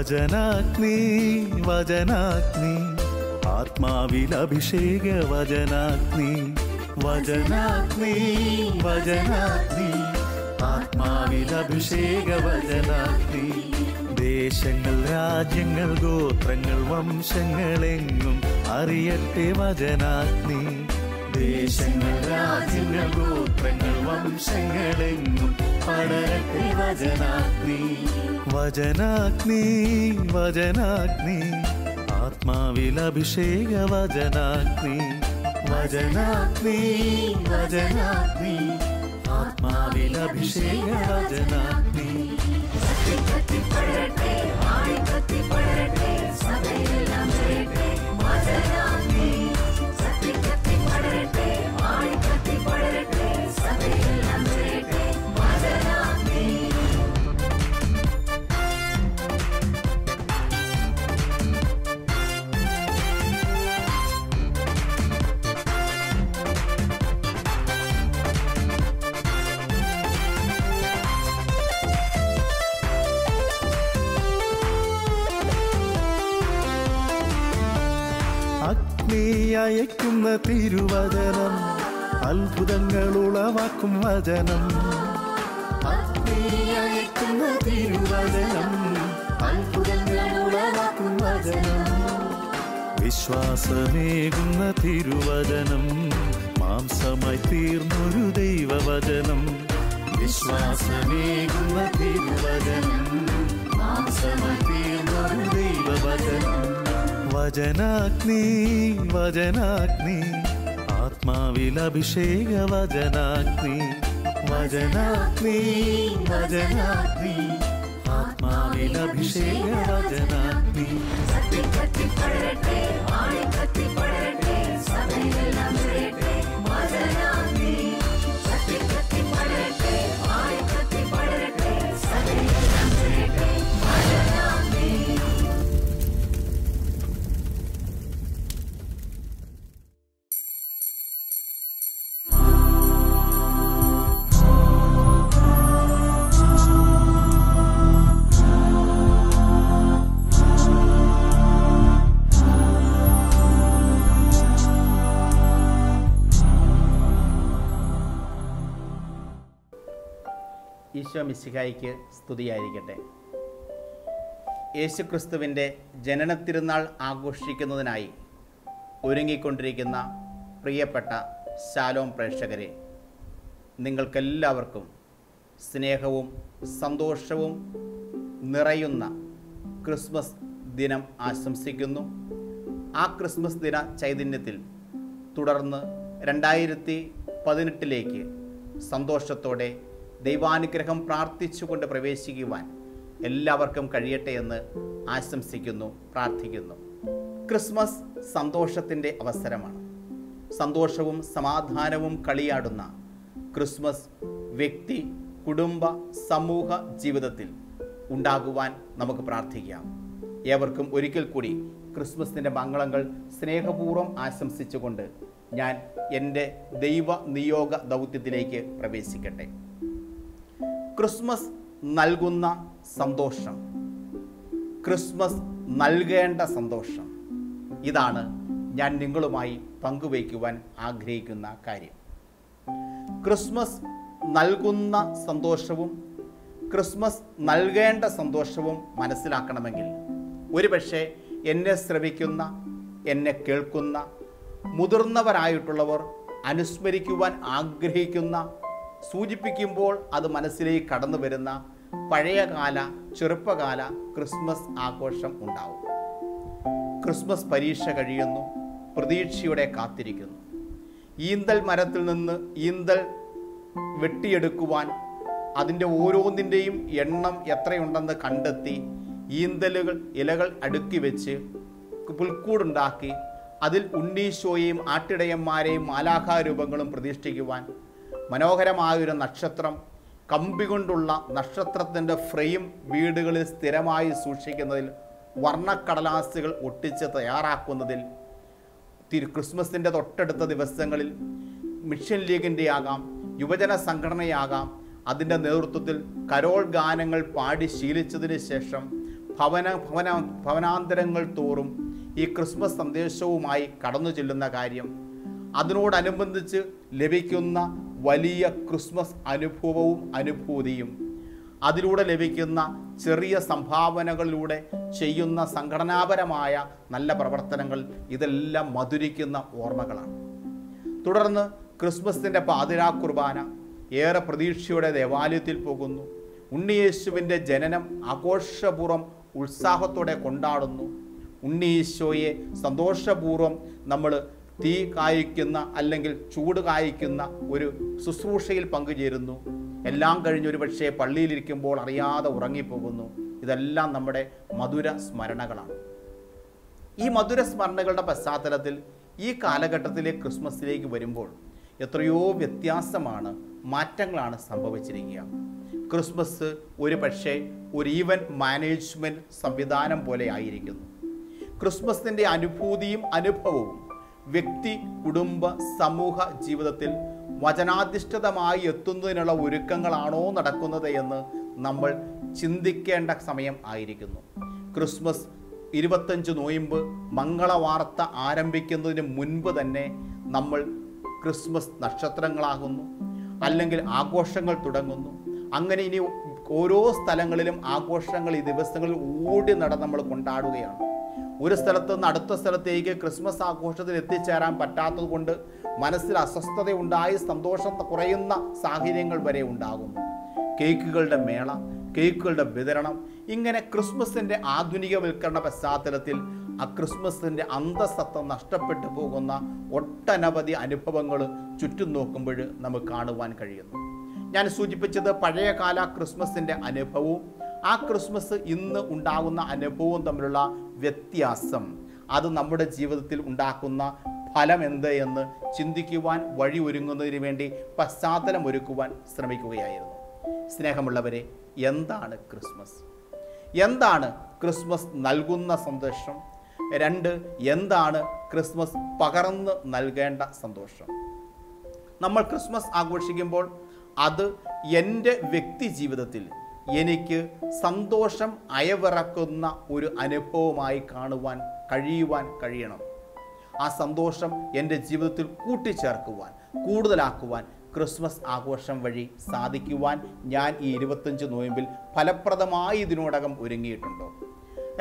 വചനാഗ്നി വചനാഗ്നി ആത്മാവിൽ അഭിഷേക വചനാഗ്നി വചനാഗ്നി വചനാഗ്നി ആത്മാവിൽ അഭിഷേക വചനാഗ്നി ദേശങ്ങൾ രാജ്യങ്ങൾ ഗോത്രങ്ങൾ വംശങ്ങളെങ്ങും അറിയട്ടെ വചനാഗ്നി ദേശങ്ങൾ രാജ്യങ്ങൾ ഗോത്രങ്ങൾ വംശങ്ങളെങ്ങും പടരട്ടെ വചനാഗ്നി വചനാഗ്നി വചനാഗ്നി ആത്മാവിൽ അഭിഷേക വചനാഗ്നി വചനാഗ്നി വചനാഗ്നി ആത്മാവിൽ അഭിഷേക വചനാഗ്നി അയക്കുന്ന തിരുവചനം അത്ഭുതങ്ങൾ ഉളവാക്കും വചനം അയക്കുന്ന തിരുവചനം അത്ഭുതങ്ങൾ ഉളവാക്കും വചനം വിശ്വാസമേകുന്ന തിരുവചനം മാംസമായി തീർന്നൊരു ദൈവവചനം വിശ്വാസമേകുന്ന തിരുവചനം മാംസമായി തീർന്നൊരു ദൈവവചനം വചനാഗ്നി വചനാഗ്നി ആത്മാവിൽ അഭിഷേക വചനാഗ്നി വചനാഗ്നി വചനാഗ്നി ആത്മാവിൽ അഭിഷേക വചനാഗ്നി ഈശോ മിശിഹായ്ക്ക് സ്തുതിയായിരിക്കട്ടെ. യേശുക്രിസ്തുവിൻ്റെ ജനനത്തിരുന്നാൾ ആഘോഷിക്കുന്നതിനായി ഒരുങ്ങിക്കൊണ്ടിരിക്കുന്ന പ്രിയപ്പെട്ട ശാലോം പ്രേക്ഷകരെ, നിങ്ങൾക്കെല്ലാവർക്കും സ്നേഹവും സന്തോഷവും നിറയുന്ന ക്രിസ്മസ് ദിനം ആശംസിക്കുന്നു. ആ ക്രിസ്മസ് ദിന ചൈതന്യത്തിൽ തുടർന്ന് 2018 സന്തോഷത്തോടെ ദൈവാനുഗ്രഹം പ്രാർത്ഥിച്ചുകൊണ്ട് പ്രവേശിക്കുവാൻ എല്ലാവർക്കും കഴിയട്ടെ എന്ന് ആശംസിക്കുന്നു, പ്രാർത്ഥിക്കുന്നു. ക്രിസ്മസ് സന്തോഷത്തിൻ്റെ അവസരമാണ്. സന്തോഷവും സമാധാനവും കളിയാടുന്ന ക്രിസ്മസ് വ്യക്തി, കുടുംബ, സമൂഹ ജീവിതത്തിൽ ഉണ്ടാകുവാൻ നമുക്ക് പ്രാർത്ഥിക്കാം. ഏവർക്കും ഒരിക്കൽ കൂടി ക്രിസ്മസിൻ്റെ മംഗളങ്ങൾ സ്നേഹപൂർവ്വം ആശംസിച്ചുകൊണ്ട് ഞാൻ എൻ്റെ ദൈവ നിയോഗ ദൗത്യത്തിലേക്ക് പ്രവേശിക്കട്ടെ. ക്രിസ്മസ് നൽകുന്ന സന്തോഷം, ക്രിസ്മസ് നൽകേണ്ട സന്തോഷം, ഇതാണ് ഞാൻ നിങ്ങളുമായി പങ്കുവയ്ക്കുവാൻ ആഗ്രഹിക്കുന്ന കാര്യം. ക്രിസ്മസ് നൽകുന്ന സന്തോഷവും ക്രിസ്മസ് നൽകേണ്ട സന്തോഷവും മനസ്സിലാക്കണമെങ്കിൽ ഒരുപക്ഷെ എന്നെ ശ്രവിക്കുന്ന, എന്നെ കേൾക്കുന്ന മുതിർന്നവരായിട്ടുള്ളവർ അനുസ്മരിക്കുവാൻ ആഗ്രഹിക്കുന്ന, സൂചിപ്പിക്കുമ്പോൾ അത് മനസ്സിലേക്ക് കടന്നു വരുന്ന പഴയകാല ചെറുപ്പകാല ക്രിസ്മസ് ആഘോഷം ഉണ്ടാവും. ക്രിസ്മസ് പരീക്ഷ കഴിയുന്നു, പ്രതീക്ഷയോടെ കാത്തിരിക്കുന്നു. ഈന്തൽ മരത്തിൽ നിന്ന് ഈന്തൽ വെട്ടിയെടുക്കുവാൻ അതിൻ്റെ ഓരോന്നിൻ്റെയും എണ്ണം എത്രയുണ്ടെന്ന് കണ്ടെത്തി ഈന്തലുകൾ ഇലകൾ അടുക്കി വെച്ച് പുൽക്കൂടുണ്ടാക്കി അതിൽ ഉണ്ണീശോയെയും ആട്ടിടയന്മാരെയും മാലാഖാരൂപങ്ങളും പ്രതിഷ്ഠിക്കുവാൻ മനോഹരമായൊരു നക്ഷത്രം, കമ്പി കൊണ്ടുള്ള നക്ഷത്രത്തിൻ്റെ ഫ്രെയിം വീടുകളിൽ സ്ഥിരമായി സൂക്ഷിക്കുന്നതിൽ, വർണ്ണക്കടലാസുകൾ ഒട്ടിച്ച് തയ്യാറാക്കുന്നതിൽ, ക്രിസ്മസിൻ്റെ തൊട്ടടുത്ത ദിവസങ്ങളിൽ മിഷൻ ലീഗിൻ്റെ ആകാം, യുവജന സംഘടനയാകാം, അതിൻ്റെ നേതൃത്വത്തിൽ കരോൾ ഗാനങ്ങൾ പാടി ശീലിച്ചതിന് ശേഷം ഭവനാന്തരങ്ങൾ തോറും ഈ ക്രിസ്മസ് സന്ദേശവുമായി കടന്നു ചെല്ലുന്ന കാര്യം, അതിനോടനുബന്ധിച്ച് ലഭിക്കുന്ന വലിയ ക്രിസ്മസ് അനുഭവവും അനുഭൂതിയും, അതിലൂടെ ലഭിക്കുന്ന ചെറിയ സംഭാവനകളിലൂടെ ചെയ്യുന്ന സംഘടനാപരമായ നല്ല പ്രവർത്തനങ്ങൾ, ഇതെല്ലാം മധുരിക്കുന്ന ഓർമ്മകളാണ്. തുടർന്ന് ക്രിസ്മസിൻ്റെ പാതിരാ കുർബാന, ഏറെ പ്രതീക്ഷയോടെ ദേവാലയത്തിൽ പോകുന്നു. ഉണ്ണിയേശുവിൻ്റെ ജനനം ആഘോഷപൂർവ്വം ഉത്സാഹത്തോടെ കൊണ്ടാടുന്നു. ഉണ്ണീശോയെ സന്തോഷപൂർവ്വം നമ്മൾ തീ കായ്ക്കുന്ന അല്ലെങ്കിൽ ചൂട് കായ്ക്കുന്ന ഒരു ശുശ്രൂഷയിൽ പങ്കുചേരുന്നു. എല്ലാം കഴിഞ്ഞൊരു പക്ഷേ പള്ളിയിലിരിക്കുമ്പോൾ അറിയാതെ ഉറങ്ങിപ്പോകുന്നു. ഇതെല്ലാം നമ്മുടെ മധുര സ്മരണകളാണ്. ഈ മധുര സ്മരണകളുടെ പശ്ചാത്തലത്തിൽ ഈ കാലഘട്ടത്തിലെ ക്രിസ്മസിലേക്ക് വരുമ്പോൾ എത്രയോ വ്യത്യാസമാണ്, മാറ്റങ്ങളാണ് സംഭവിച്ചിരിക്കുക. ക്രിസ്മസ് ഒരു പക്ഷേ ഒരു ഈവൻറ്റ് മാനേജ്മെൻറ്റ് സംവിധാനം പോലെ ആയിരിക്കുന്നു. ക്രിസ്മസിൻ്റെ അനുഭൂതിയും അനുഭവവും വ്യക്തി, കുടുംബ, സമൂഹ ജീവിതത്തിൽ വചനാധിഷ്ഠിതമായി എത്തുന്നതിനുള്ള ഒരുക്കങ്ങളാണോ നടക്കുന്നത് എന്ന് നമ്മൾ ചിന്തിക്കേണ്ട സമയം ആയിരിക്കുന്നു. ക്രിസ്മസ് 25 നോയമ്പ് മംഗളവാർത്ത ആരംഭിക്കുന്നതിന് മുൻപ് തന്നെ നമ്മൾ ക്രിസ്മസ് നക്ഷത്രങ്ങളാകുന്നു, അല്ലെങ്കിൽ ആഘോഷങ്ങൾ തുടങ്ങുന്നു. അങ്ങനെ ഇനി ഓരോ സ്ഥലങ്ങളിലും ആഘോഷങ്ങൾ ഈ ദിവസങ്ങളിൽ ഓടി നടന്ന് നമ്മൾ കൊണ്ടാടുകയാണ്. ഒരു സ്ഥലത്ത് നിന്ന് അടുത്ത സ്ഥലത്തേക്ക് ക്രിസ്മസ് ആഘോഷത്തിൽ എത്തിച്ചേരാൻ പറ്റാത്തത് കൊണ്ട് മനസ്സിൽ അസ്വസ്ഥതയുണ്ടായി സന്തോഷം കുറയുന്ന സാഹചര്യങ്ങൾ വരെ ഉണ്ടാകുന്നു. കേക്കുകളുടെ മേള, കേക്കുകളുടെ വിതരണം, ഇങ്ങനെ ക്രിസ്മസിൻ്റെ ആധുനികവൽക്കരണ പശ്ചാത്തലത്തിൽ ആ ക്രിസ്മസിൻ്റെ അന്തസത്ത നഷ്ടപ്പെട്ടു പോകുന്ന ഒട്ടനവധി അനുഭവങ്ങൾ ചുറ്റും നോക്കുമ്പോൾ നമുക്ക് കാണുവാൻ കഴിയുന്നു. ഞാൻ സൂചിപ്പിച്ചത് പഴയകാല ക്രിസ്മസിൻ്റെ അനുഭവവും ആ ക്രിസ്മസ് ഇന്ന് ഉണ്ടാകുന്ന അനുഭവവും തമ്മിലുള്ള വ്യത്യാസം, അത് നമ്മുടെ ജീവിതത്തിൽ ഉണ്ടാക്കുന്ന ഫലം എന്ത് എന്ന് ചിന്തിക്കുവാൻ, വഴി ഒരുങ്ങുന്നതിന് വേണ്ടി പശ്ചാത്തലം ഒരുക്കുവാൻ ശ്രമിക്കുകയായിരുന്നു. സ്നേഹമുള്ളവരെ, എന്താണ് ക്രിസ്മസ്? എന്താണ് ക്രിസ്മസ് നൽകുന്ന സന്തോഷം? 2, എന്താണ് ക്രിസ്മസ് പകർന്ന് നൽകേണ്ട സന്തോഷം? നമ്മൾ ക്രിസ്മസ് ആഘോഷിക്കുമ്പോൾ അത് എൻ്റെ വ്യക്തി ജീവിതത്തിൽ എനിക്ക് സന്തോഷം അയവിറക്കുന്ന ഒരു അനുഭവമായി കാണുവാൻ കഴിയണം. ആ സന്തോഷം എൻ്റെ ജീവിതത്തിൽ കൂട്ടിച്ചേർക്കുവാൻ, കൂടുതലാക്കുവാൻ ക്രിസ്മസ് ആഘോഷം വഴി സാധിക്കുവാൻ ഞാൻ ഈ 25 നോയമ്പിൽ ഫലപ്രദമായി ഇതിനോടകം ഒരുങ്ങിയിട്ടുണ്ടോ?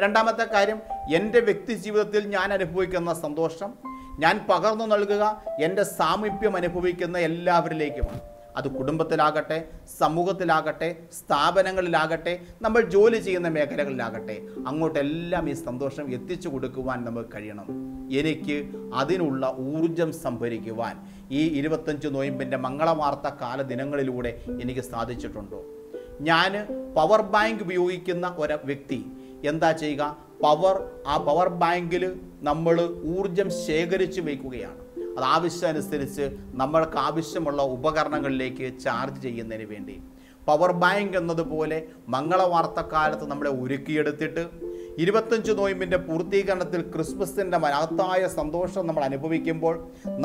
രണ്ടാമത്തെ കാര്യം, എൻ്റെ വ്യക്തി ജീവിതത്തിൽ ഞാൻ അനുഭവിക്കുന്ന സന്തോഷം ഞാൻ പകർന്നു നൽകുക എൻ്റെ സാമീപ്യം അനുഭവിക്കുന്ന എല്ലാവരിലേക്കുമാണ്. അത് കുടുംബത്തിലാകട്ടെ, സമൂഹത്തിലാകട്ടെ, സ്ഥാപനങ്ങളിലാകട്ടെ, നമ്മൾ ജോലി ചെയ്യുന്ന മേഖലകളിലാകട്ടെ, അങ്ങോട്ടെല്ലാം ഈ സന്തോഷം എത്തിച്ചു കൊടുക്കുവാൻ നമുക്ക് കഴിയണം. എനിക്ക് അതിനുള്ള ഊർജം സംഭരിക്കുവാൻ ഈ 25 നോയമ്പിൻ്റെ മംഗളവാർത്ത കാല ദിനങ്ങളിലൂടെ എനിക്ക് സാധിച്ചിട്ടുണ്ടോ? ഞാൻ പവർ ബാങ്ക് ഉപയോഗിക്കുന്ന ഒരു വ്യക്തി എന്താ ചെയ്യുക? ആ പവർ ബാങ്കിൽ നമ്മൾ ഊർജം ശേഖരിച്ച് വയ്ക്കുകയാണ്. അത് ആവശ്യമനുസരിച്ച് നമ്മൾക്ക് ആവശ്യമുള്ള ഉപകരണങ്ങളിലേക്ക് ചാർജ് ചെയ്യുന്നതിന് വേണ്ടി. പവർ ബാങ്ക് എന്നതുപോലെ മംഗളവാർത്തക്കാലത്ത് നമ്മളെ ഒരുക്കിയെടുത്തിട്ട് 25 നോയമ്പിൻ്റെ പൂർത്തീകരണത്തിൽ ക്രിസ്മസിൻ്റെ മഹത്തായ സന്തോഷം നമ്മൾ അനുഭവിക്കുമ്പോൾ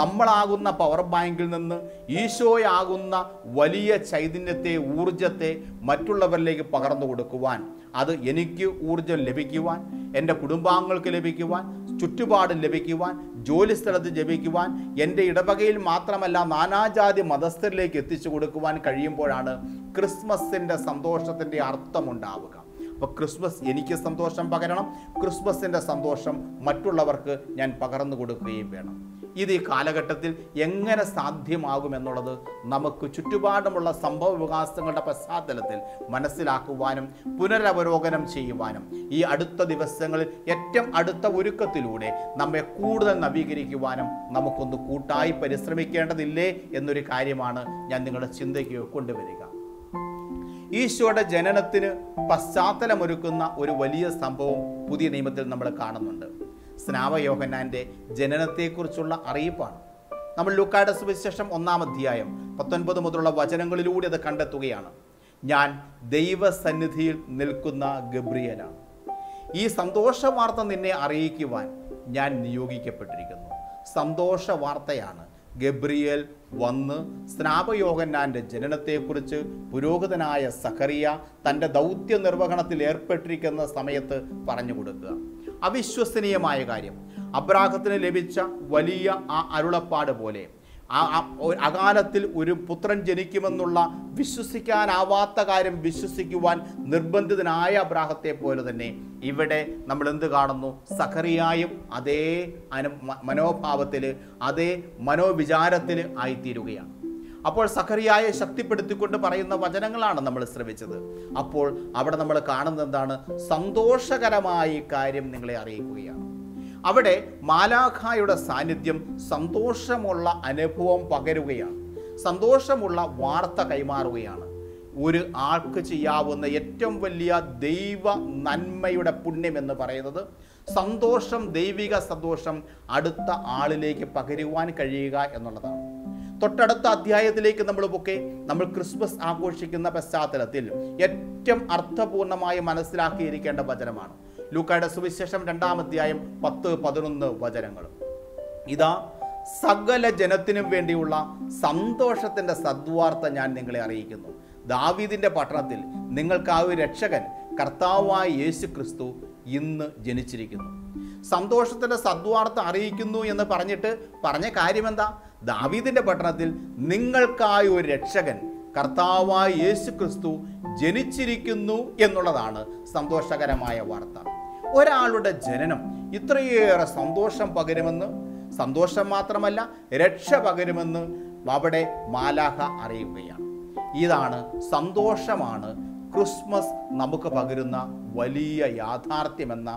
നമ്മളാകുന്ന പവർ ബാങ്കിൽ നിന്ന് ഈശോയാകുന്ന വലിയ ചൈതന്യത്തെ, ഊർജത്തെ മറ്റുള്ളവരിലേക്ക് പകർന്നു കൊടുക്കുവാൻ, അത് എനിക്ക് ഊർജം ലഭിക്കുവാൻ, എൻ്റെ കുടുംബാംഗങ്ങൾക്ക് ലഭിക്കുവാൻ, ചുറ്റുപാട് ലഭിക്കുവാൻ, ജോലിസ്ഥലത്ത് ലഭിക്കുവാൻ, എൻ്റെ ഇടവകയിൽ മാത്രമല്ല നാനാജാതി മതസ്ഥരിലേക്ക് എത്തിച്ചു കൊടുക്കുവാൻ കഴിയുമ്പോഴാണ് ക്രിസ്മസിൻ്റെ സന്തോഷത്തിൻ്റെ അർത്ഥമുണ്ടാവുക. അപ്പോൾ ക്രിസ്മസ് എനിക്ക് സന്തോഷം പകരണം, ക്രിസ്മസിൻ്റെ സന്തോഷം മറ്റുള്ളവർക്ക് ഞാൻ പകർന്നു കൊടുക്കുകയും വേണം. ഇത് ഈ കാലഘട്ടത്തിൽ എങ്ങനെ സാധ്യമാകുമെന്നുള്ളത് നമുക്ക് ചുറ്റുപാടുമുള്ള സംഭവ വികാസങ്ങളുടെ പശ്ചാത്തലത്തിൽ മനസ്സിലാക്കുവാനും പുനരവലോകനം ചെയ്യുവാനും ഈ അടുത്ത ദിവസങ്ങളിൽ ഏറ്റവും അടുത്ത ഒരുക്കത്തിലൂടെ നമ്മെ കൂടുതൽ നവീകരിക്കുവാനും നമുക്കൊന്ന് കൂട്ടായി പരിശ്രമിക്കേണ്ടതില്ലേ എന്നൊരു കാര്യമാണ് ഞാൻ നിങ്ങളുടെ ചിന്തയ്ക്ക് കൊണ്ടുവരിക. ഈശോയുടെ ജനനത്തിന് പശ്ചാത്തലമൊരുക്കുന്ന ഒരു വലിയ സംഭവം പുതിയ നിയമത്തിൽ നമ്മൾ കാണുന്നുണ്ട്. സ്നാപകയോഹന്നാൻ്റെ ജനനത്തെക്കുറിച്ചുള്ള അറിയിപ്പാണ്. നമ്മൾ ലൂക്കായുടെ സുവിശേഷം 1-ാം അധ്യായം 19 മുതലുള്ള വചനങ്ങളിലൂടെ അത് കണ്ടെത്തുകയാണ്. ഞാൻ ദൈവസന്നിധിയിൽ നിൽക്കുന്ന ഗബ്രിയേലാണ്. ഈ സന്തോഷ വാർത്ത നിന്നെ അറിയിക്കുവാൻ ഞാൻ നിയോഗിക്കപ്പെട്ടിരിക്കുന്നു. സന്തോഷ വാർത്തയാണ് ഗബ്രിയേൽ വന്ന് സ്നാപയോഹന്നാൻ്റെ ജനനത്തെക്കുറിച്ച് പുരോഹിതനായ സഖറിയ തൻ്റെ ദൗത്യ നിർവഹണത്തിൽ ഏർപ്പെട്ടിരിക്കുന്ന സമയത്ത് പറഞ്ഞു കൊടുക്കുക. അവിശ്വസനീയമായ കാര്യം, അബ്രാഹത്തിന് ലഭിച്ച വലിയ ആ അരുളപ്പാട് പോലെ അകാലത്തിൽ ഒരു പുത്രൻ ജനിക്കുമെന്നുള്ള വിശ്വസിക്കാനാവാത്ത കാര്യം വിശ്വസിക്കുവാൻ നിർബന്ധിതനായ അബ്രാഹത്തെ പോലെ തന്നെ ഇവിടെ നമ്മൾ എന്ത് കാണുന്നു? സഖറിയായും അതേ മനോഭാവത്തിൽ, അതേ മനോവിചാരത്തിൽ ആയിത്തീരുകയാണ്. അപ്പോൾ സഖറിയായെ ശക്തിപ്പെടുത്തിക്കൊണ്ട് പറയുന്ന വചനങ്ങളാണ് നമ്മൾ ശ്രവിച്ചത്. അപ്പോൾ അവിടെ നമ്മൾ കാണുന്നത് എന്താണ്? സന്തോഷകരമായ കാര്യം നിങ്ങളെ അറിയിക്കുകയാണ്. അവിടെ മാലാഖായുടെ സാന്നിധ്യം സന്തോഷമുള്ള അനുഭവം പകരുകയാണ്, സന്തോഷമുള്ള വാർത്ത കൈമാറുകയാണ്. ഒരു ആൾക്ക് ചെയ്യാവുന്ന ഏറ്റവും വലിയ ദൈവ നന്മയുടെ പുണ്യം എന്ന് പറയുന്നത് സന്തോഷം, ദൈവിക സന്തോഷം അടുത്ത ആളിലേക്ക് പകരുവാൻ കഴിയുക എന്നുള്ളതാണ്. തൊട്ടടുത്ത അധ്യായത്തിലേക്ക് നമ്മൾ ക്രിസ്മസ് ആഘോഷിക്കുന്ന പശ്ചാത്തലത്തിൽ ഏറ്റവും അർത്ഥപൂർണമായി മനസ്സിലാക്കിയിരിക്കേണ്ട വചനമാണ് ലൂക്കായുടെ സുവിശേഷം 2-ാം അധ്യായം 10-11 വചനങ്ങൾ. ഇതാ, സകല ജനത്തിനും വേണ്ടിയുള്ള സന്തോഷത്തിൻ്റെ സദ്വാർത്ത ഞാൻ നിങ്ങളെ അറിയിക്കുന്നു. ദാവീദിൻ്റെ പട്ടണത്തിൽ നിങ്ങൾക്കായ ഒരു രക്ഷകൻ, കർത്താവായ യേശു ക്രിസ്തു ഇന്ന് ജനിച്ചിരിക്കുന്നു. സന്തോഷത്തിൻ്റെ സദ്വാർത്ത അറിയിക്കുന്നു എന്ന് പറഞ്ഞ കാര്യം എന്താ? ദാവീദിൻ്റെ പട്ടണത്തിൽ നിങ്ങൾക്കായ ഒരു രക്ഷകൻ, കർത്താവായ യേശു ക്രിസ്തു ജനിച്ചിരിക്കുന്നു എന്നുള്ളതാണ് സന്തോഷകരമായ വാർത്ത. ഒരാളുടെ ജനനം ഇത്രയേറെ സന്തോഷം പകരുമെന്ന്, സന്തോഷം മാത്രമല്ല രക്ഷ പകരുമെന്ന് അവിടെ മാലാഖ അറിയുകയാണ്. ഇതാണ് സന്തോഷമാണ് ക്രിസ്മസ് നമുക്ക് പകരുന്ന വലിയ യാഥാർത്ഥ്യമെന്ന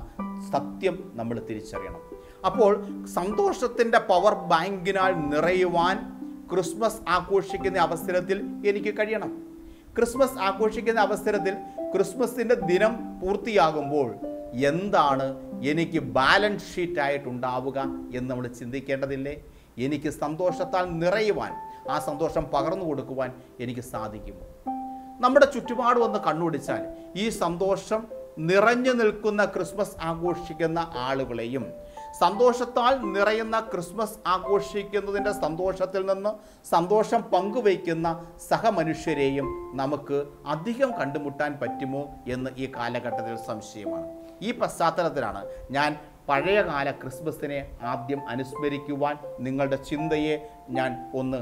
സത്യം നമ്മൾ തിരിച്ചറിയണം. അപ്പോൾ സന്തോഷത്തിൻ്റെ പവർ ബാങ്കിനാൽ നിറയുവാൻ ക്രിസ്മസ് ആഘോഷിക്കുന്ന അവസരത്തിൽ എനിക്ക് കഴിയണം. ക്രിസ്മസ് ആഘോഷിക്കുന്ന അവസരത്തിൽ ക്രിസ്മസിൻ്റെ ദിനം പൂർത്തിയാകുമ്പോൾ എന്താണ് എനിക്ക് ബാലൻസ് ഷീറ്റ് ആയിട്ടുണ്ടാവുക എന്ന് നമ്മൾ ചിന്തിക്കേണ്ടതില്ലേ? എനിക്ക് സന്തോഷത്താൽ നിറയുവാൻ, ആ സന്തോഷം പകർന്നു കൊടുക്കുവാൻ എനിക്ക് സാധിക്കുമോ? നമ്മുടെ ചുറ്റുപാടും ഒന്ന് കണ്ണുപിടിച്ചാൽ ഈ സന്തോഷം നിറഞ്ഞു നിൽക്കുന്ന ക്രിസ്മസ് ആഘോഷിക്കുന്ന ആളുകളെയും സന്തോഷത്താൽ നിറയുന്ന ക്രിസ്മസ് ആഘോഷിക്കുന്നതിൻ്റെ സന്തോഷത്തിൽ നിന്ന് സന്തോഷം പങ്കുവയ്ക്കുന്ന സഹമനുഷ്യരെയും നമുക്ക് അധികം കണ്ടുമുട്ടാൻ പറ്റുമോ എന്ന് ഈ കാലഘട്ടത്തിൽ സംശയമാണ്. ഈ പശ്ചാത്തലത്തിലാണ് ഞാൻ പഴയകാല ക്രിസ്മസിനെ ആദ്യം അനുസ്മരിക്കുവാൻ നിങ്ങളുടെ ചിന്തയെ ഞാൻ ഒന്ന്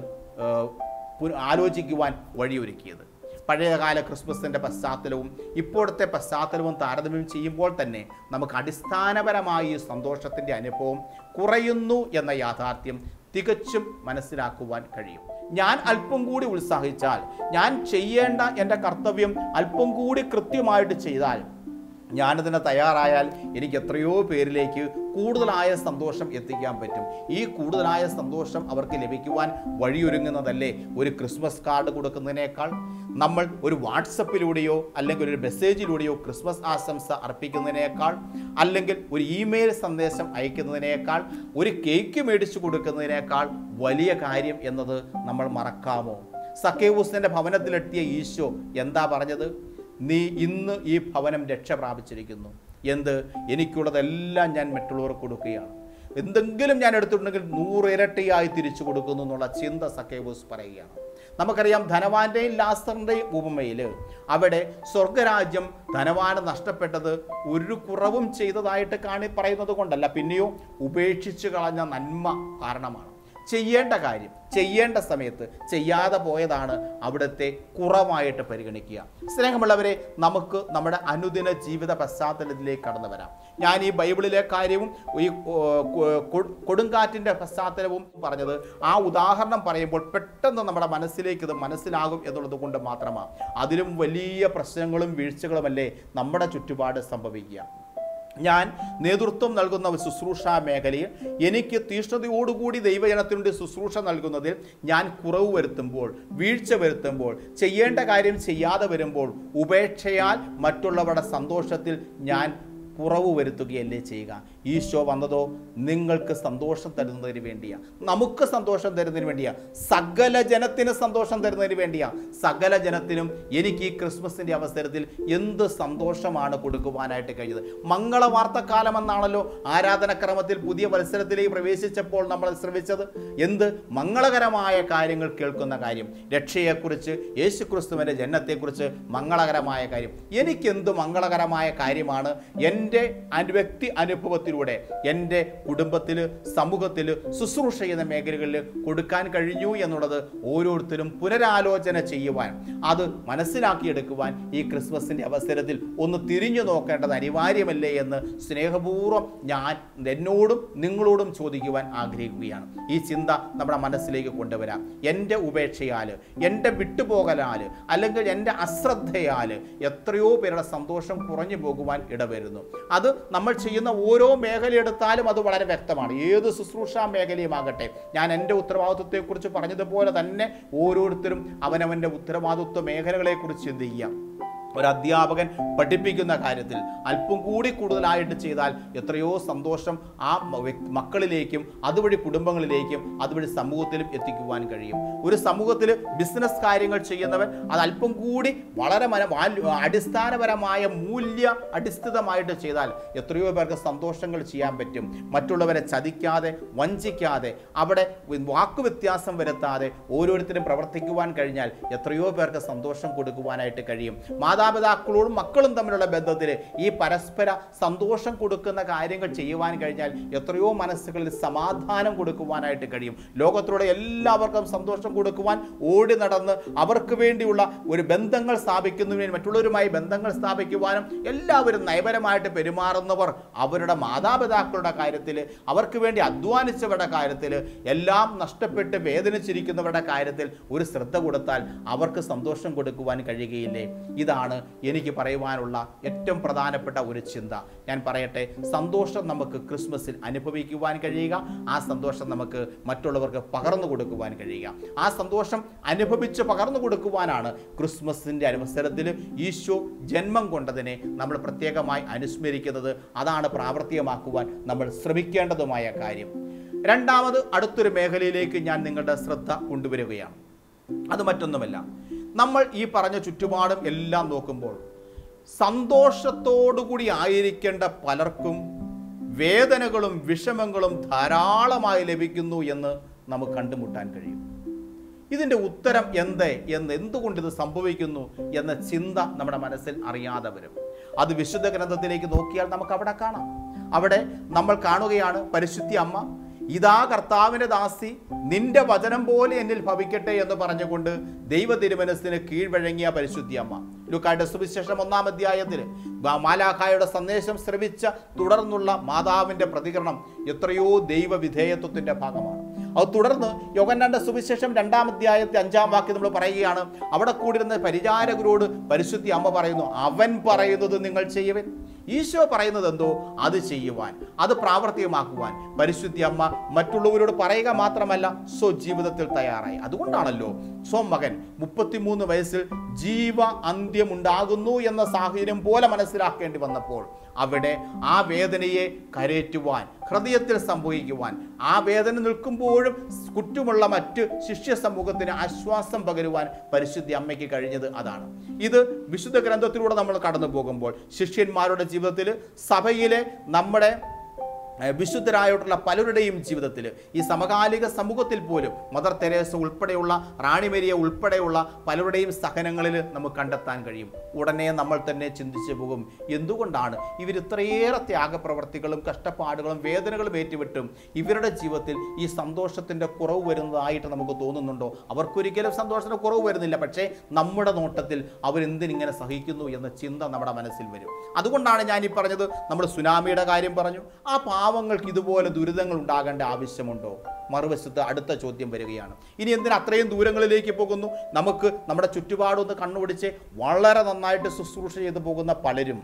ആലോചിക്കുവാൻ വഴിയൊരുക്കിയത്. പഴയകാല ക്രിസ്മസിൻ്റെ പശ്ചാത്തലവും ഇപ്പോഴത്തെ പശ്ചാത്തലവും താരതമ്യം ചെയ്യുമ്പോൾ തന്നെ നമുക്ക് അടിസ്ഥാനപരമായി ഈ സന്തോഷത്തിൻ്റെ അനുഭവം കുറയുന്നു എന്ന യാഥാർത്ഥ്യം തികച്ചും മനസ്സിലാക്കുവാൻ കഴിയും. ഞാൻ അല്പം കൂടി ഉത്സാഹിച്ചാൽ, ഞാൻ ചെയ്യേണ്ട എൻ്റെ കർത്തവ്യം അല്പം കൂടി കൃത്യമായിട്ട് ചെയ്താൽ, ഞാനതിന് തയ്യാറായാൽ എനിക്ക് എത്രയോ പേരിലേക്ക് കൂടുതലായ സന്തോഷം എത്തിക്കാൻ പറ്റും. ഈ കൂടുതലായ സന്തോഷം അവർക്ക് ലഭിക്കുവാൻ വഴിയൊരുങ്ങുന്നതല്ലേ ഒരു ക്രിസ്മസ് കാർഡ് കൊടുക്കുന്നതിനേക്കാൾ, നമ്മൾ ഒരു വാട്സപ്പിലൂടെയോ അല്ലെങ്കിൽ ഒരു മെസ്സേജിലൂടെയോ ക്രിസ്മസ് ആശംസ അർപ്പിക്കുന്നതിനേക്കാൾ, അല്ലെങ്കിൽ ഒരു ഇമെയിൽ സന്ദേശം അയക്കുന്നതിനേക്കാൾ, ഒരു കേക്ക് മേടിച്ചു കൊടുക്കുന്നതിനേക്കാൾ വലിയ കാര്യം എന്നത് നമ്മൾ മറക്കാമോ? സക്കേവൂസിൻ്റെ ഭവനത്തിലെത്തിയ ഈശോ എന്താ പറഞ്ഞത്? നീ ഇന്ന് ഈ ഭവനം രക്ഷ പ്രാപിച്ചിരിക്കുന്നു. എന്ത്? എനിക്കുള്ളതെല്ലാം ഞാൻ മറ്റുള്ളവർക്ക് കൊടുക്കുകയാണ്. എന്തെങ്കിലും ഞാൻ എടുത്തിട്ടുണ്ടെങ്കിൽ 100 ഇരട്ടിയായി തിരിച്ചു കൊടുക്കുന്നു എന്നുള്ള ചിന്ത സക്കേവൂസ് പറയുകയാണ്. നമുക്കറിയാം, ധനവാന്റെയും ലാസറിൻ്റെയും ഉപമയിൽ അവിടെ സ്വർഗരാജ്യം ധനവാന് നഷ്ടപ്പെട്ടത് ഒരു കുറവും ചെയ്തതായിട്ട് പറയുന്നത് കൊണ്ടല്ല, പിന്നെയോ ഉപേക്ഷിച്ച് കളഞ്ഞ നന്മ കാരണമാണ്. ചെയ്യേണ്ട കാര്യം ചെയ്യേണ്ട സമയത്ത് ചെയ്യാതെ പോയതാണ് അവിടുത്തെ കുറവായിട്ട് പരിഗണിക്കുക. സ്നേഹമുള്ളവരെ, നമുക്ക് നമ്മുടെ അനുദിന ജീവിത പശ്ചാത്തലത്തിലേക്ക് കടന്നു വരാം. ഞാൻ ഈ ബൈബിളിലെ കാര്യവും ഈ കൊടുങ്കാറ്റിൻ്റെ പശ്ചാത്തലവും പറഞ്ഞത് ആ ഉദാഹരണം പറയുമ്പോൾ പെട്ടെന്ന് നമ്മുടെ മനസ്സിലേക്ക് ഇത് മനസ്സിലാകും എന്നുള്ളത് കൊണ്ട് മാത്രമാണ്. അതിലും വലിയ പ്രശ്നങ്ങളും വീഴ്ചകളുമല്ലേ നമ്മുടെ ചുറ്റുപാട് സംഭവിക്കുക. ഞാൻ നേതൃത്വം നൽകുന്ന ഒരു ശുശ്രൂഷാ മേഖലയിൽ എനിക്ക് തീഷ്ണതയോടുകൂടി ദൈവജനത്തിനുണ്ട് ശുശ്രൂഷ നൽകുന്നതിൽ ഞാൻ കുറവ് വരുത്തുമ്പോൾ, വീഴ്ച വരുത്തുമ്പോൾ, ചെയ്യേണ്ട കാര്യം ചെയ്യാതെ വരുമ്പോൾ, ഉപേക്ഷയാൽ മറ്റുള്ളവരുടെ സന്തോഷത്തിൽ ഞാൻ കുറവ് വരുത്തുകയല്ലേ ചെയ്യുക. ഈശോ വന്നതോ നിങ്ങൾക്ക് സന്തോഷം തരുന്നതിന് വേണ്ടിയാണ്, നമുക്ക് സന്തോഷം തരുന്നതിന് വേണ്ടിയാണ്, സകല ജനത്തിന് സന്തോഷം തരുന്നതിന് വേണ്ടിയാണ്. സകല ജനത്തിനും എനിക്ക് ഈ ക്രിസ്മസിൻ്റെ അവസരത്തിൽ എന്ത് സന്തോഷമാണ് കൊടുക്കുവാനായിട്ട് കഴിഞ്ഞത്. മംഗളവാർത്തക്കാലം എന്നാണല്ലോ ആരാധനക്രമത്തിൽ പുതിയ വത്സരത്തിലേക്ക് പ്രവേശിച്ചപ്പോൾ നമ്മൾ ശ്രമിച്ചത്. എന്ത് മംഗളകരമായ കാര്യങ്ങൾ കേൾക്കുന്ന കാര്യം, രക്ഷയെക്കുറിച്ച്, യേശുക്രിസ്തുവിൻ്റെ ജനനത്തെക്കുറിച്ച് മംഗളകരമായ കാര്യം. എനിക്കെന്ത് മംഗളകരമായ കാര്യമാണ് എൻ്റെ വ്യക്തി അനുഭവത്തിലൂടെ എൻ്റെ കുടുംബത്തിൽ, സമൂഹത്തിൽ, ശുശ്രൂഷ ചെയ്യുന്ന മേഖലകളിൽ കൊടുക്കാൻ കഴിഞ്ഞു എന്നുള്ളത് ഓരോരുത്തരും പുനരാലോചന ചെയ്യുവാൻ, അത് മനസ്സിലാക്കിയെടുക്കുവാൻ ഈ ക്രിസ്മസിൻ്റെ അവസരത്തിൽ ഒന്ന് തിരിഞ്ഞു നോക്കേണ്ടത് അനിവാര്യമല്ലേ എന്ന് സ്നേഹപൂർവ്വം ഞാൻ എന്നോടും നിങ്ങളോടും ചോദിക്കുവാൻ ആഗ്രഹിക്കുകയാണ്. ഈ ചിന്ത നമ്മുടെ മനസ്സിലേക്ക് കൊണ്ടുവരാം. എൻ്റെ ഉപേക്ഷയാൽ, എൻ്റെ വിട്ടുപോകലാൽ, അല്ലെങ്കിൽ എൻ്റെ അശ്രദ്ധയാൽ എത്രയോ പേരുടെ സന്തോഷം കുറഞ്ഞു പോകുവാൻ ഇടവരുന്നു. അത് നമ്മൾ ചെയ്യുന്ന ഓരോ മേഖല എടുത്താലും അത് വളരെ വ്യക്തമാണ്. ഏത് ശുശ്രൂഷാ മേഖലയുമാകട്ടെ, ഞാൻ എൻ്റെ ഉത്തരവാദിത്വത്തെക്കുറിച്ച് പറഞ്ഞതുപോലെ തന്നെ ഓരോരുത്തരും അവനവൻ്റെ ഉത്തരവാദിത്വ മേഖലകളെക്കുറിച്ച് ചിന്തിക്കുക. ഒരു അധ്യാപകൻ പഠിപ്പിക്കുന്ന കാര്യത്തിൽ അല്പം കൂടി കൂടുതലായിട്ട് ചെയ്താൽ എത്രയോ സന്തോഷം ആ മക്കളിലേക്കും അതുവഴി കുടുംബങ്ങളിലേക്കും അതുവഴി സമൂഹത്തിലും എത്തിക്കുവാൻ കഴിയും. ഒരു സമൂഹത്തിൽ ബിസിനസ് കാര്യങ്ങൾ ചെയ്യുന്നവൻ അത് അല്പം കൂടി വളരെ അടിസ്ഥാനപരമായ മൂല്യ അടിസ്ഥിതമായിട്ട് ചെയ്താൽ എത്രയോ പേർക്ക് സന്തോഷങ്ങൾ ചെയ്യാൻ പറ്റും. മറ്റുള്ളവരെ ചതിക്കാതെ, വഞ്ചിക്കാതെ, അവിടെ വാക്കുവ്യത്യാസം വരുത്താതെ ഓരോരുത്തരും പ്രവർത്തിക്കുവാൻ കഴിഞ്ഞാൽ എത്രയോ പേർക്ക് സന്തോഷം കൊടുക്കുവാനായിട്ട് കഴിയും. മാതാപിതാക്കളോടും മക്കളും തമ്മിലുള്ള ബന്ധത്തിൽ ഈ പരസ്പര സന്തോഷം കൊടുക്കുന്ന കാര്യങ്ങൾ ചെയ്യുവാൻ കഴിഞ്ഞാൽ എത്രയോ മനസ്സുകളിൽ സമാധാനം കൊടുക്കുവാനായിട്ട് കഴിയും. ലോകത്തിലൂടെ എല്ലാവർക്കും സന്തോഷം കൊടുക്കുവാൻ ഓടി നടന്ന് അവർക്ക് വേണ്ടിയുള്ള ഒരു ബന്ധങ്ങൾ സ്ഥാപിക്കുന്നതിന്, മറ്റുള്ളവരുമായി ബന്ധങ്ങൾ സ്ഥാപിക്കുവാനും എല്ലാവരും നയപരമായിട്ട് പെരുമാറുന്നവർ അവരുടെ മാതാപിതാക്കളുടെ കാര്യത്തിൽ, അവർക്ക് വേണ്ടി അധ്വാനിച്ചവരുടെ കാര്യത്തിൽ, എല്ലാം നഷ്ടപ്പെട്ട് വേദനിച്ചിരിക്കുന്നവരുടെ കാര്യത്തിൽ ഒരു ശ്രദ്ധ കൊടുത്താൽ അവർക്ക് സന്തോഷം കൊടുക്കുവാൻ കഴിയുകയില്ലേ? ഇതാണ് എനിക്ക് പറയുവാനുള്ള ഏറ്റവും പ്രധാനപ്പെട്ട ഒരു ചിന്ത. ഞാൻ പറയട്ടെ, സന്തോഷം നമുക്ക് ക്രിസ്മസിൽ അനുഭവിക്കുവാൻ കഴിയുക, ആ സന്തോഷം നമുക്ക് മറ്റുള്ളവർക്ക് പകർന്നു കൊടുക്കുവാൻ കഴിയുക. ആ സന്തോഷം അനുഭവിച്ച് പകർന്നു കൊടുക്കുവാനാണ് ക്രിസ്മസിൻ്റെ അവസരത്തിൽ ഈശോ ജന്മം കൊണ്ടതിനെ നമ്മൾ പ്രത്യേകമായി അനുസ്മരിക്കുന്നത്. അതാണ് പ്രാവർത്തികമാക്കുവാൻ നമ്മൾ ശ്രമിക്കേണ്ടതുമായ കാര്യം. രണ്ടാമത്, അടുത്തൊരു മേഖലയിലേക്ക് ഞാൻ നിങ്ങളുടെ ശ്രദ്ധ കൊണ്ടുവരികയാണ്. അത് മറ്റൊന്നുമല്ല, നമ്മൾ ഈ പറഞ്ഞ ചുറ്റുപാടും എല്ലാം നോക്കുമ്പോൾ സന്തോഷത്തോടുകൂടി ആയിരിക്കേണ്ട പലർക്കും വേദനകളും വിഷമങ്ങളും ധാരാളമായി ലഭിക്കുന്നു എന്ന് നമുക്ക് കണ്ടുമുട്ടാൻ കഴിയും. ഇതിൻ്റെ ഉത്തരം എന്തുകൊണ്ട് ഇത് സംഭവിക്കുന്നു എന്ന ചിന്ത നമ്മുടെ മനസ്സിൽ അറിയാതെ വരും. അത് വിശുദ്ധ ഗ്രന്ഥത്തിലേക്ക് നോക്കിയാൽ നമുക്ക് അവിടെ കാണാം. അവിടെ നമ്മൾ കാണുകയാണ്, പരിശുദ്ധി അമ്മ, ഇതാ കർത്താവിൻ്റെ ദാസി, നിന്റെ വചനം പോലെ എന്നിൽ ഭവിക്കട്ടെ എന്ന് പറഞ്ഞുകൊണ്ട് ദൈവ തിരുമനസ്സിന് കീഴ്വഴങ്ങിയ പരിശുദ്ധി അമ്മ. ലൂക്കായുടെ സുവിശേഷം 1-ാം അധ്യായത്തിൽ മാലാഖായുടെ സന്ദേശം ശ്രവിച്ച തുടർന്നുള്ള മാതാവിൻ്റെ പ്രതികരണം എത്രയോ ദൈവവിധേയത്വത്തിൻ്റെ ഭാഗമാണ്. അത് തുടർന്ന് യോഹന്നാന്റെ സുവിശേഷം 2-ാം അധ്യായത്തെ 5-ാം വാക്യം നമ്മൾ പറയുകയാണ്, അവിടെ കൂടിയിരുന്ന പരിചാരകരോട് പരിശുദ്ധി അമ്മ പറയുന്നു, അവൻ പറയുന്നത് നിങ്ങൾ ചെയ്യുവൻ. ഈശോ പറയുന്നത് എന്തോ അത് ചെയ്യുവാൻ, അത് പ്രാവർത്തികമാക്കുവാൻ പരിശുദ്ധി അമ്മ മറ്റുള്ളവരോട് പറയുക മാത്രമല്ല, സ്വജീവിതത്തിൽ തയ്യാറായി. അതുകൊണ്ടാണല്ലോ സ്വമകൻ 33 വയസ്സിൽ ജീവ അന്ത്യമുണ്ടാകുന്നു എന്ന സാഹചര്യം പോലെ മനസ്സിലാക്കേണ്ടി വന്നപ്പോൾ അവിടെ ആ വേദനയെ കരേറ്റുവാൻ, ഹൃദയത്തിൽ സംഭവിക്കുവാൻ, ആ വേദന നിൽക്കുമ്പോഴും കുറ്റമുള്ള മറ്റ് ശിഷ്യ സമൂഹത്തിന് ആശ്വാസം പകരുവാൻ പരിശുദ്ധി അമ്മയ്ക്ക് കഴിഞ്ഞത് അതാണ്. ഇത് വിശുദ്ധ ഗ്രന്ഥത്തിലൂടെ നമ്മൾ കടന്നു പോകുമ്പോൾ ശിഷ്യന്മാരുടെ ജീവിതത്തിൽ, സഭയിലെ നമ്മുടെ വിശുദ്ധരായിട്ടുള്ള പലരുടെയും ജീവിതത്തിൽ, ഈ സമകാലിക സമൂഹത്തിൽ പോലും മദർ തെരേസ ഉൾപ്പെടെയുള്ള, റാണി മരിയ ഉൾപ്പെടെയുള്ള പലരുടെയും സഹനങ്ങളിൽ നമുക്ക് കണ്ടെത്താൻ കഴിയും. ഉടനെ നമ്മൾ തന്നെ ചിന്തിച്ചു പോകും, എന്തുകൊണ്ടാണ് ഇവർ ഇത്രയേറെ ത്യാഗപ്രവർത്തികളും കഷ്ടപ്പാടുകളും വേദനകളും ഏറ്റുവിട്ടും ഇവരുടെ ജീവിതത്തിൽ ഈ സന്തോഷത്തിൻ്റെ കുറവ് വരുന്നതായിട്ട് നമുക്ക് തോന്നുന്നുണ്ടോ? അവർക്കൊരിക്കലും സന്തോഷത്തിൻ്റെ കുറവ് വരുന്നില്ല, പക്ഷേ നമ്മുടെ നോട്ടത്തിൽ അവരെന്തിനിങ്ങനെ സഹിക്കുന്നു എന്ന ചിന്ത നമ്മുടെ മനസ്സിൽ വരും. അതുകൊണ്ടാണ് ഞാൻ ഈ പറഞ്ഞത്. നമ്മൾ സുനാമിയുടെ കാര്യം പറഞ്ഞു. ആ പാവങ്ങൾക്ക് ഇതുപോലെ ദുരിതങ്ങൾ ഉണ്ടാകേണ്ട ആവശ്യമുണ്ടോ? മറുവശത്ത് അടുത്ത ചോദ്യം വരികയാണ്, ഇനി എന്തിനാ അത്രയും ദൂരങ്ങളിലേക്ക് പോകുന്നു? നമുക്ക് നമ്മുടെ ചുറ്റുപാടൊന്ന് കണ്ണുപിടിച്ച് വളരെ നന്നായിട്ട് ശുശ്രൂഷ ചെയ്തു പോകുന്ന പലരും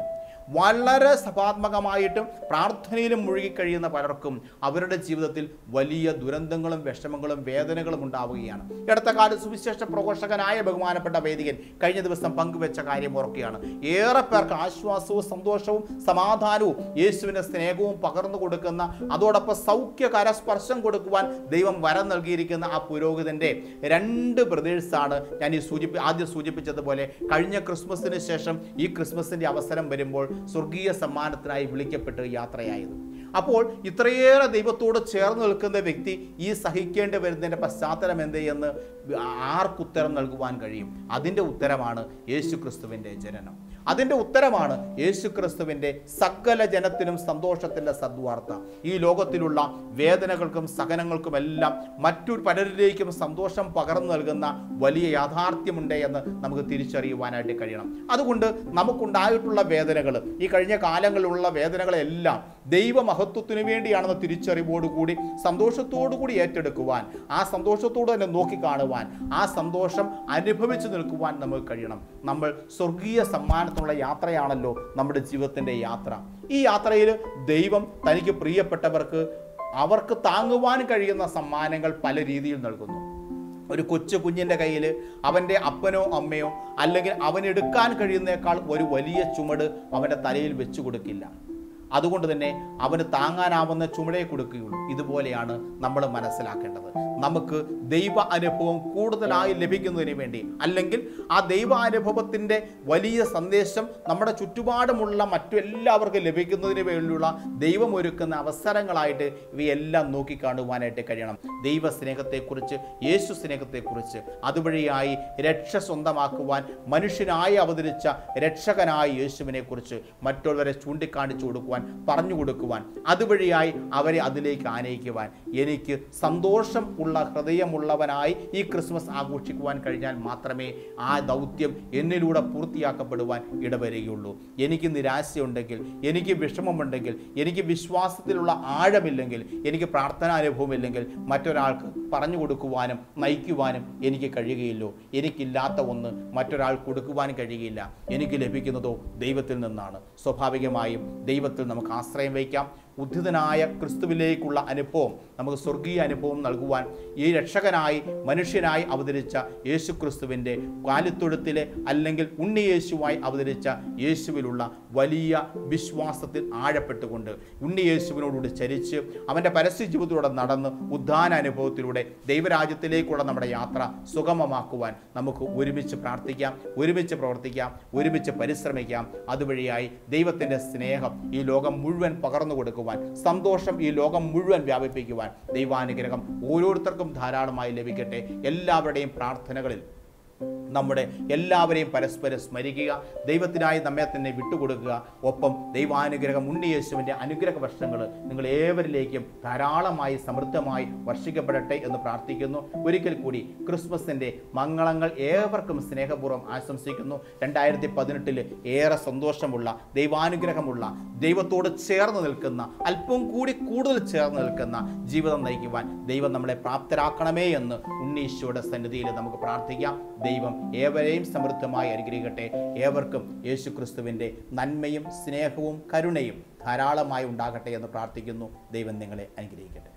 വളരെ സഭാത്മകമായിട്ടും പ്രാർത്ഥനയിലും മുഴുകിക്കഴിയുന്ന പലർക്കും അവരുടെ ജീവിതത്തിൽ വലിയ ദുരന്തങ്ങളും വിഷമങ്ങളും വേദനകളും ഉണ്ടാവുകയാണ്. അടുത്ത കാലത്ത് സുവിശേഷ പ്രഘോഷകനായ ബഹുമാനപ്പെട്ട വൈദികൻ കഴിഞ്ഞ ദിവസം പങ്കുവെച്ച കാര്യം ഓർക്കുകയാണ്. ഏറെ പേർക്ക് ആശ്വാസവും സന്തോഷവും സമാധാനവും യേശുവിൻ്റെ സ്നേഹവും പകർന്നു കൊടുക്കുന്ന, അതോടൊപ്പം സൗഖ്യകര സ്പർശം കൊടുക്കുവാൻ ദൈവം വരം നൽകിയിരിക്കുന്ന ആ പുരോഹിതൻ്റെ 2 ബ്രദേഴ്സാണ് ഞാൻ ആദ്യം സൂചിപ്പിച്ചതുപോലെ കഴിഞ്ഞ ക്രിസ്മസിന് ശേഷം ഈ ക്രിസ്മസിൻ്റെ അവസരം വരുമ്പോൾ സ്വർഗീയ സമ്മാനത്തിനായി വിളിക്കപ്പെട്ട് യാത്രയായത്. അപ്പോൾ ഇത്രയേറെ ദൈവത്തോട് ചേർന്ന് നിൽക്കുന്ന വ്യക്തി ഈ സഹിക്കേണ്ടി വരുന്നതിൻ്റെ പശ്ചാത്തലം എന്ത് എന്ന് ആർക്കുത്തരം നൽകുവാൻ കഴിയും? അതിൻ്റെ ഉത്തരമാണ് യേശു ക്രിസ്തുവിൻ്റെ ജനനം. അതിൻ്റെ ഉത്തരമാണ് യേശു ക്രിസ്തുവിൻ്റെ സകല ജനത്തിനും സന്തോഷത്തിൻ്റെ സദ്വാർത്ത. ഈ ലോകത്തിലുള്ള വേദനകൾക്കും സഹനങ്ങൾക്കുമെല്ലാം മറ്റു പലരിലേക്കും സന്തോഷം പകർന്നു നൽകുന്ന വലിയ യാഥാർത്ഥ്യമുണ്ട് എന്ന് നമുക്ക് തിരിച്ചറിയുവാനായിട്ട് കഴിയണം. അതുകൊണ്ട് നമുക്കുണ്ടായിട്ടുള്ള വേദനകൾ, ഈ കഴിഞ്ഞ കാലങ്ങളിലുള്ള വേദനകളെല്ലാം ദൈവമഹത്വത്തിനു വേണ്ടിയാണെന്ന തിരിച്ചറിവോടുകൂടി സന്തോഷത്തോടുകൂടി ഏറ്റെടുക്കുവാൻ, ആ സന്തോഷത്തോട് തന്നെ നോക്കിക്കാണുവാൻ, ആ സന്തോഷം അനുഭവിച്ചു നിൽക്കുവാൻ നമുക്ക് കഴിയണം. നമ്മൾ സ്വർഗീയ സമ്മാനത്തിനുള്ള യാത്രയാണല്ലോ നമ്മുടെ ജീവിതത്തിൻ്റെ യാത്ര. ഈ യാത്രയിൽ ദൈവം തനിക്ക് പ്രിയപ്പെട്ടവർക്ക് അവർക്ക് താങ്ങുവാൻ കഴിയുന്ന സമ്മാനങ്ങൾ പല രീതിയിൽ നൽകുന്നു. ഒരു കൊച്ചു കുഞ്ഞിൻ്റെ കയ്യിൽ അവൻ്റെ അപ്പനോ അമ്മയോ അല്ലെങ്കിൽ അവനെടുക്കാൻ കഴിയുന്നേക്കാൾ ഒരു വലിയ ചുമട് അവൻ്റെ തലയിൽ വെച്ചു കൊടുക്കില്ല. അതുകൊണ്ട് തന്നെ അവന് താങ്ങാനാവുന്ന ചുമടേ കൊടുക്കുകയുള്ളൂ. ഇതുപോലെയാണ് നമ്മൾ മനസ്സിലാക്കേണ്ടത്. നമുക്ക് ദൈവ അനുഭവം കൂടുതലായി ലഭിക്കുന്നതിന് വേണ്ടി, അല്ലെങ്കിൽ ആ ദൈവ അനുഭവത്തിൻ്റെ വലിയ സന്ദേശം നമ്മുടെ ചുറ്റുപാടുമുള്ള മറ്റെല്ലാവർക്കും ലഭിക്കുന്നതിന് വേണ്ടിയുള്ള ദൈവം ഒരുക്കുന്ന അവസരങ്ങളായിട്ട് ഇവയെല്ലാം നോക്കിക്കാണുവാനായിട്ട് കഴിയണം. ദൈവ സ്നേഹത്തെക്കുറിച്ച്, യേശു സ്നേഹത്തെക്കുറിച്ച്, അതുവഴിയായി രക്ഷ സ്വന്തമാക്കുവാൻ മനുഷ്യനായി അവതരിച്ച രക്ഷകനായ യേശുവിനെ കുറിച്ച് മറ്റുള്ളവരെ ചൂണ്ടിക്കാണിച്ചു കൊടുക്കുവാൻ, പറഞ്ഞു കൊടുക്കുവാൻ, അതുവഴിയായി അവരെ അതിലേക്ക് ആനയിക്കുവാൻ, എനിക്ക് സന്തോഷം ഉള്ള ഹൃദയമുള്ളവനായി ഈ ക്രിസ്മസ് ആഘോഷിക്കുവാൻ കഴിഞ്ഞാൽ മാത്രമേ ആ ദൗത്യം എന്നിലൂടെ പൂർത്തിയാക്കപ്പെടുവാൻ ഇടവരികയുള്ളൂ. എനിക്ക് നിരാശയുണ്ടെങ്കിൽ, എനിക്ക് വിഷമമുണ്ടെങ്കിൽ, എനിക്ക് വിശ്വാസത്തിലുള്ള ആഴമില്ലെങ്കിൽ, എനിക്ക് പ്രാർത്ഥനാനുഭവമില്ലെങ്കിൽ മറ്റൊരാൾക്ക് പറഞ്ഞു കൊടുക്കുവാനും നയിക്കുവാനും എനിക്ക് കഴിയുകയില്ലോ. എനിക്കില്ലാത്ത ഒന്ന് മറ്റൊരാൾ കൊടുക്കുവാൻ കഴിയുകയില്ല. എനിക്ക് ലഭിക്കുന്നതോ ദൈവത്തിൽ നിന്നാണ്. സ്വാഭാവികമായും ദൈവത്തിൽ നമുക്ക് ആശ്രയം വയ്ക്കാം. ഉദ്ധിതനായ ക്രിസ്തുവിലേക്കുള്ള അനുഭവം, നമുക്ക് സ്വർഗീയ അനുഭവം നൽകുവാൻ ഈ രക്ഷകനായി മനുഷ്യനായി അവതരിച്ച യേശു ക്രിസ്തുവിൻ്റെ കാലിത്തൊഴുത്തിലെ അല്ലെങ്കിൽ ഉണ്ണിയേശുവായി അവതരിച്ച യേശുവിലുള്ള വലിയ വിശ്വാസത്തിൽ ആഴപ്പെട്ടുകൊണ്ട് ഉണ്ണിയേശുവിനോടുകൂടി ചരിച്ച് അവൻ്റെ പരസ്യ ജീവിതത്തിലൂടെ നടന്ന് ഉദ്ധാന അനുഭവത്തിലൂടെ ദൈവരാജ്യത്തിലേക്കുള്ള നമ്മുടെ യാത്ര സുഗമമാക്കുവാൻ നമുക്ക് ഒരുമിച്ച് പ്രാർത്ഥിക്കാം, ഒരുമിച്ച് പ്രവർത്തിക്കാം, ഒരുമിച്ച് പരിശ്രമിക്കാം. അതുവഴിയായി ദൈവത്തിൻ്റെ സ്നേഹം ഈ ലോകം മുഴുവൻ പകർന്നു കൊടുക്കുവാൻ, സന്തോഷം ഈ ലോകം മുഴുവൻ വ്യാപിപ്പിക്കുവാൻ ദൈവാനുഗ്രഹം ഓരോരുത്തർക്കും ധാരാളമായി ലഭിക്കട്ടെ. എല്ലാവരുടെയും പ്രാർത്ഥനകളിൽ നമ്മുടെ എല്ലാവരെയും പരസ്പരം സ്മരിക്കുക, ദൈവത്തിനായി നമ്മെ തന്നെ വിട്ടുകൊടുക്കുക. ഒപ്പം ദൈവാനുഗ്രഹം ഉണ്ണിയേശുവിൻ്റെ അനുഗ്രഹ വർഷങ്ങൾ നിങ്ങൾ ഏവരിലേക്കും ധാരാളമായി സമൃദ്ധമായി വർഷിക്കപ്പെടട്ടെ എന്ന് പ്രാർത്ഥിക്കുന്നു. ഒരിക്കൽ കൂടി ക്രിസ്മസിൻ്റെ മംഗളങ്ങൾ ഏവർക്കും സ്നേഹപൂർവ്വം ആശംസിക്കുന്നു. 2018 ഏറെ സന്തോഷമുള്ള, ദൈവാനുഗ്രഹമുള്ള, ദൈവത്തോട് ചേർന്ന് നിൽക്കുന്ന, അല്പം കൂടി കൂടുതൽ ചേർന്ന് നിൽക്കുന്ന ജീവിതം നയിക്കുവാൻ ദൈവം നമ്മളെ പ്രാപ്തരാക്കണമേ എന്ന് ഉണ്ണീശോയുടെ സന്നിധിയിൽ നമുക്ക് പ്രാർത്ഥിക്കാം. ദൈവം ഏവരെയും സമൃദ്ധമായി അനുഗ്രഹിക്കട്ടെ. ഏവർക്കും യേശു ക്രിസ്തുവിൻ്റെ നന്മയും സ്നേഹവും കരുണയും ധാരാളമായി ഉണ്ടാകട്ടെ എന്ന് പ്രാർത്ഥിക്കുന്നു. ദൈവം നിങ്ങളെ അനുഗ്രഹിക്കട്ടെ.